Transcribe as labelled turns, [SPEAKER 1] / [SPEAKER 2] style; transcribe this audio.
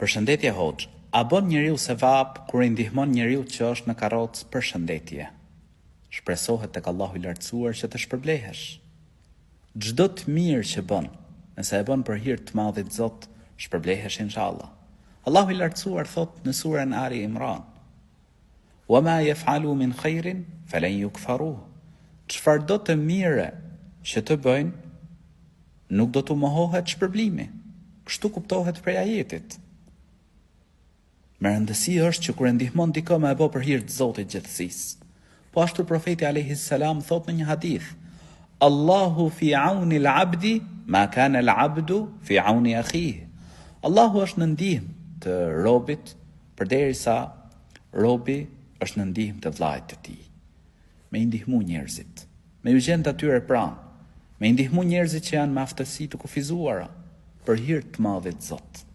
[SPEAKER 1] Përshëndetje Hoxh, a bën njeriu sevap kur I ndihmon njeriu që është në karrocë përshëndetje? Shpresohet tek Allahu I lartësuar që të shpërblehesh. Çdo të mirë që bën, nëse e bën për hir të Madhit Zot, shpërblehesh inshallah. Allahu I lartësuar thot në surën Ali Imran: "Wa ma yaf'alu min khairin falan yukfaruh." Çfarë do të mire që të bëjnë, nuk do të mohohet shpërblimi. Kështu kuptohet prej ajetit. Me rëndësi është që kur e ndihmon dikë me e bë për hir të Zotit gjithësisë. Po ashtu profeti alayhis salam thot në një hadith: Allahu fi auni al-abdi ma kana al-abdu fi auni akhihi. Allahu është në ndihmë të robit përderisa robi është në ndihmë të vllajt të tij. Me I ndihmu njerëzit, me ju gjend atyre pranë, me I ndihmu njerëzit që janë me aftësi të kufizuara për hir të Madhit Zot.